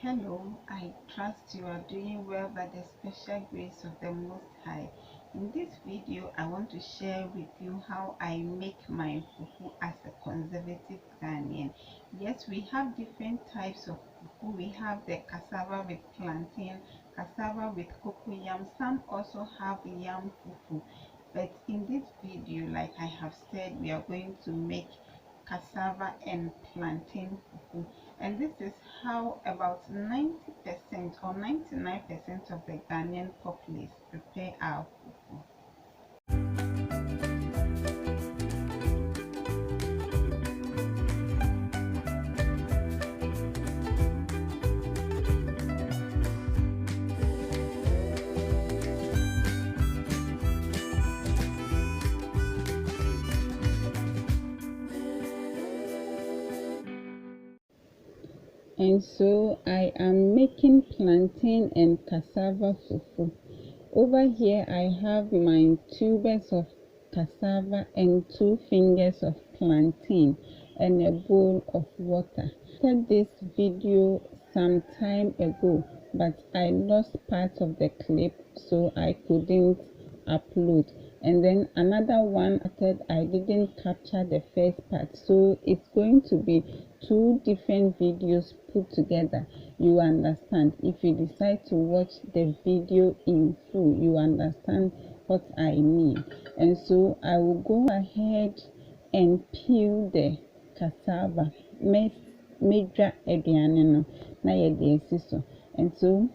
Hello, I trust you are doing well by the special grace of the Most High. In this video, I want to share with you how I make my fufu as a conservative Ghanaian. Yes, we have different types of fufu. We have the cassava with plantain, cassava with cocoyam. Some also have yam fufu. But in this video, like I have said, we are going to make cassava and plantain fufu, and this is how about 90% or 99% of the Ghanaian populace prepare our fufu. And so I am making plantain and cassava fufu. Over here I have my tubers of cassava and 2 fingers of plantain and a bowl of water. I started this video some time ago, but I lost part of the clip, so I couldn't upload. And then another one I didn't capture the first part, so it's going to be 2 different videos put together. You understand? If you decide to watch the video in full, you understand what I mean. And so I will go ahead and peel the cassava. Major aduane no na yɛde esi so. And so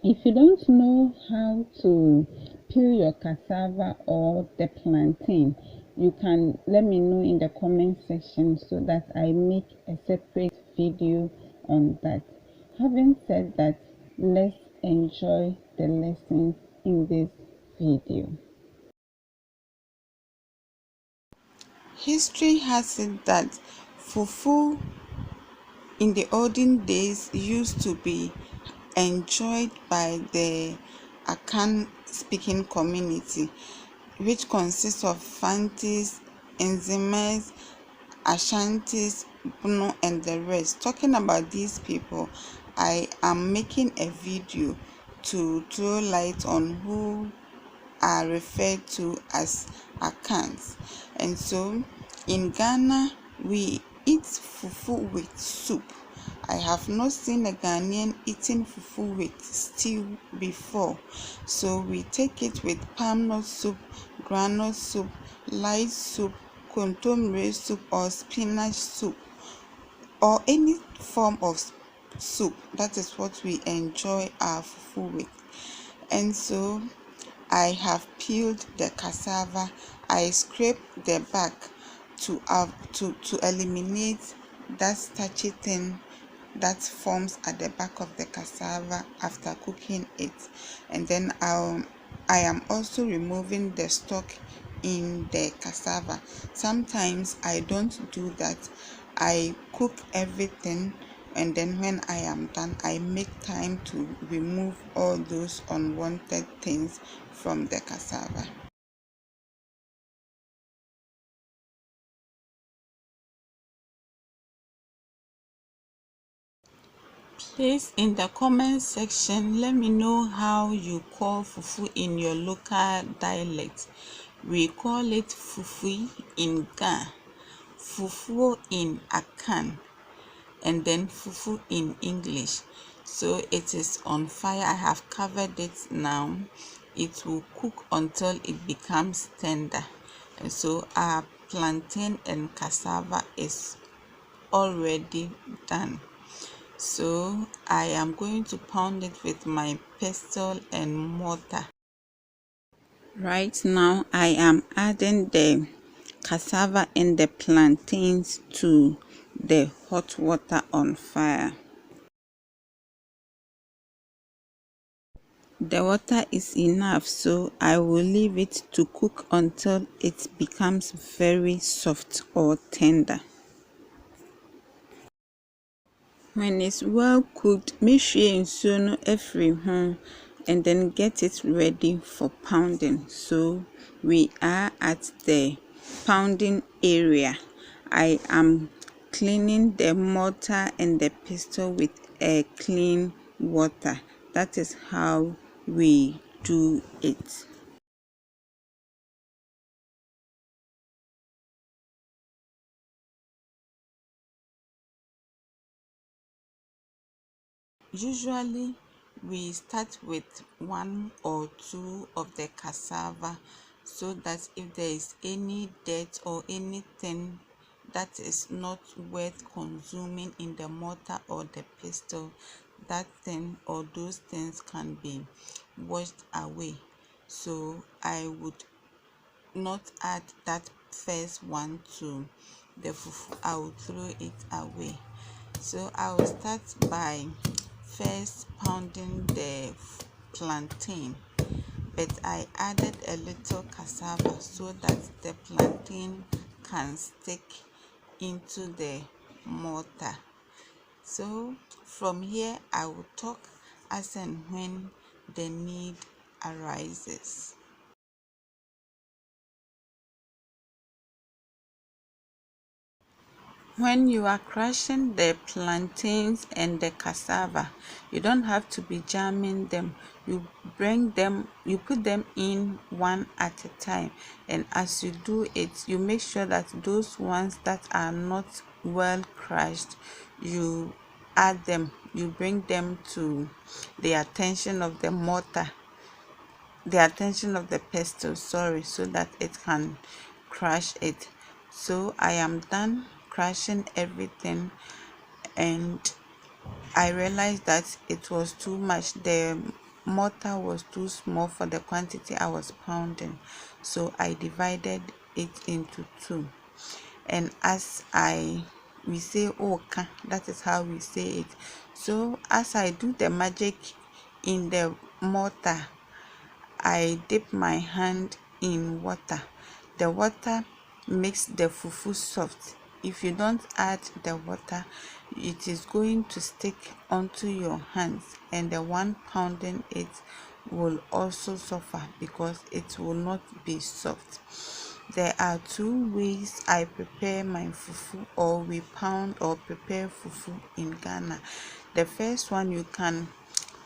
if you don't know how to peel your cassava or the plantain, you can let me know in the comment section so that I make a separate video on that. Having said that, let's enjoy the lessons in this video. History has it that fufu in the olden days used to be enjoyed by the Akan speaking community, which consists of Fantis, Nzemes, Ashantis, Bunu, and the rest. Talking about these people, I am making a video to throw light on who are referred to as Akans. And so in Ghana, we eat fufu with soup. I have not seen a Ghanaian eating fufu with stew before. So we take it with palm nut soup, groundnut soup, light soup, kontomire soup, or spinach soup, or any form of soup. That is what we enjoy our fufu with. And so I have peeled the cassava. I scrape the back to eliminate that starchy thing that forms at the back of the cassava after cooking it. And then I am also removing the stalk in the cassava. Sometimes I don't do that. I cook everything, and then when I am done, I make time to remove all those unwanted things from the cassava. Please, in the comment section, let me know how you call fufu in your local dialect. We call it fufu in Ga, fufu in Akan, and then fufu in English. So it is on fire. I have covered it now. It will cook until it becomes tender. And so our plantain and cassava is already done. So I am going to pound it with my pestle and mortar. Right now I am adding the cassava and the plantains to the hot water on fire. The water is enough, so I will leave it to cook until it becomes very soft or tender. When it's well cooked, make sure nsuo every home and then get it ready for pounding. So we are at the pounding area. I am cleaning the mortar and the pestle with a clean water. That is how we do it. Usually we start with one or two of the cassava, so that if there is any dirt or anything that is not worth consuming in the mortar or the pestle, that thing or those things can be washed away. So I would not add that first one to the fufu. I will throw it away. So I will start by first pounding the plantain, but I added a little cassava so that the plantain can stick into the mortar. So from here I will talk as and when the need arises. When you are crushing the plantains and the cassava, you don't have to be jamming them. You put them in one at a time, and as you do it, you make sure that those ones that are not well crushed, you add them, you bring them to the attention of the mortar, the attention of the pestle, sorry, so that it can crush it. So I am done crushing everything, and I realized that it was too much. The mortar was too small for the quantity I was pounding, so I divided it into two. And as we say oka, that is how we say it. So as I do the magic in the mortar, I dip my hand in water. The water makes the fufu soft. If you don't add the water, it is going to stick onto your hands, and the one pounding it will also suffer because it will not be soft. There are two ways I prepare my fufu, or we pound or prepare fufu in Ghana. The first one, you can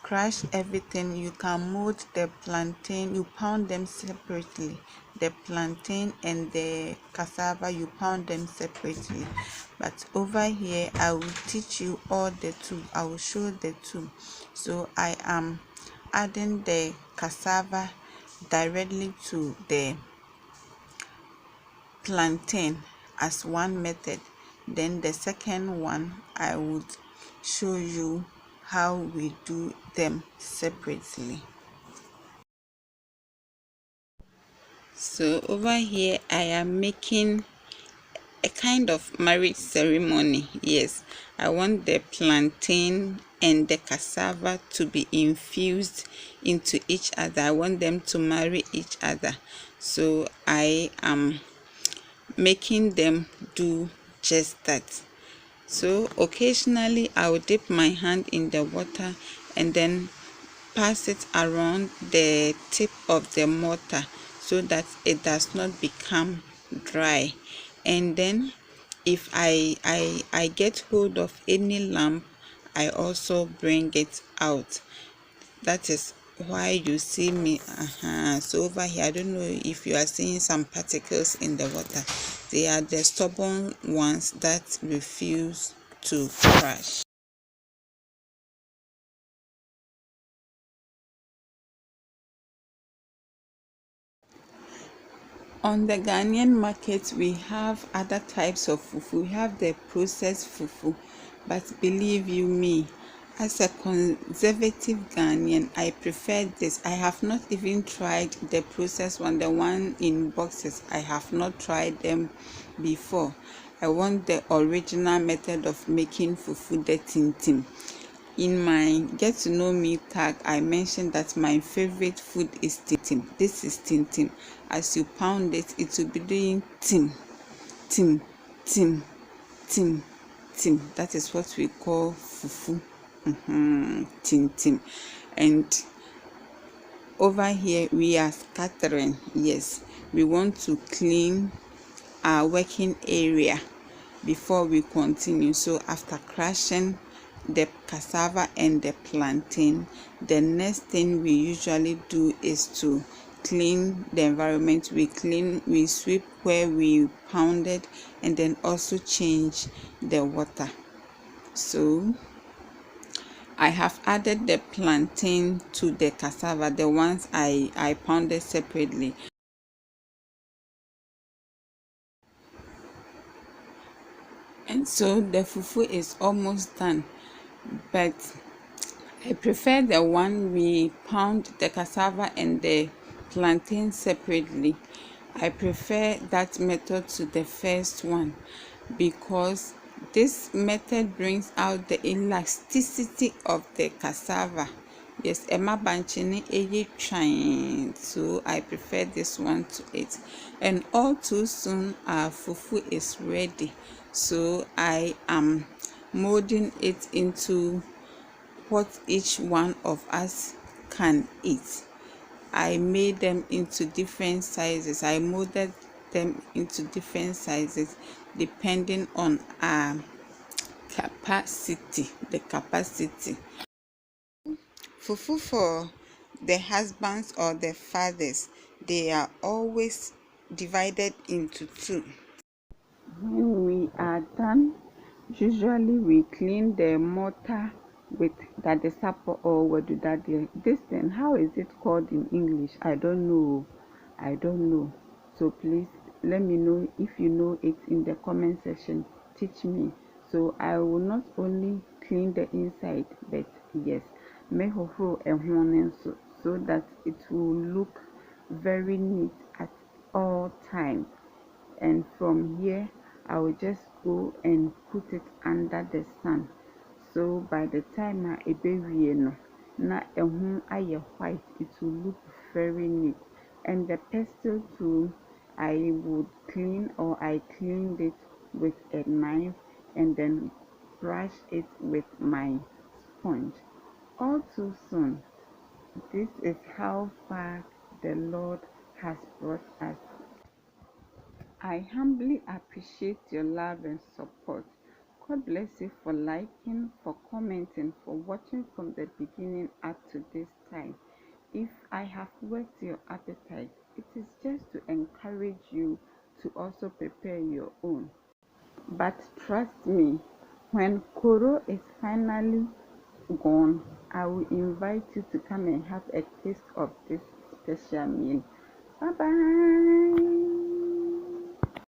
crush everything. You can mold the plantain, you pound them separately. The plantain and the cassava, you pound them separately. But over here I will teach you all the two. I will show the two. So I am adding the cassava directly to the plantain as one method. Then the second one, I would show you how we do them separately. So over here I am making a kind of marriage ceremony. Yes, I want the plantain and the cassava to be infused into each other. I want them to marry each other. So I am making them do just that. So occasionally I will dip my hand in the water and then pass it around the tip of the mortar so that it does not become dry. And then if I get hold of any lump, I also bring it out. That is why you see me. So over here, I don't know if you are seeing some particles in the water. They are the stubborn ones that refuse to crush. On the Ghanaian market, we have other types of fufu. We have the processed fufu, but believe you me, as a conservative Ghanaian, I prefer this. I have not even tried the processed one, the one in boxes. I have not tried them before. I want the original method of making fufu, the tintim. In my get to know me tag, I mentioned that my favorite food is tintim. This is tintim. As you pound it, it will be doing tim, tim, tim, tim, tim. That is what we call fufu. Tintim. And over here we are scattering. Yes, we want to clean our working area before we continue. So after crushing the cassava and the plantain, the next thing we usually do is to clean the environment. We sweep where we pounded, and then also change the water. So I have added the plantain to the cassava, the ones I pounded separately. And so the fufu is almost done, but I prefer the one we pound the cassava and the plantain separately. I prefer that method to the first one because this method brings out the elasticity of the cassava. Yes, Emma Banchini Eye trying, so I prefer this one to it. And all too soon our fufu is ready. So I am molding it into what each one of us can eat. I made them into different sizes. I molded them into different sizes depending on our capacity, the capacity. Fufu for the husbands or the fathers, they are always divided into two. When we are done, usually we clean the mortar with that the supper or what do that this thing, how is it called in English? I don't know. So please let me know if you know it in the comment section. Teach me. So I will not only clean the inside, but yes, make so that it will look very neat at all times. And from here I will just go and put it under the sun. So by the time I baby no na ehun aye white, it will look very neat. And the pestle too, I would clean, or I cleaned it with a knife and then brush it with my sponge. All too soon. This is how far the Lord has brought us. I humbly appreciate your love and support. God bless you for liking, for commenting, for watching from the beginning up to this time. If I have whet your appetite, it is just to encourage you to also prepare your own. But trust me, when Koro is finally gone, I will invite you to come and have a taste of this special meal. Bye bye.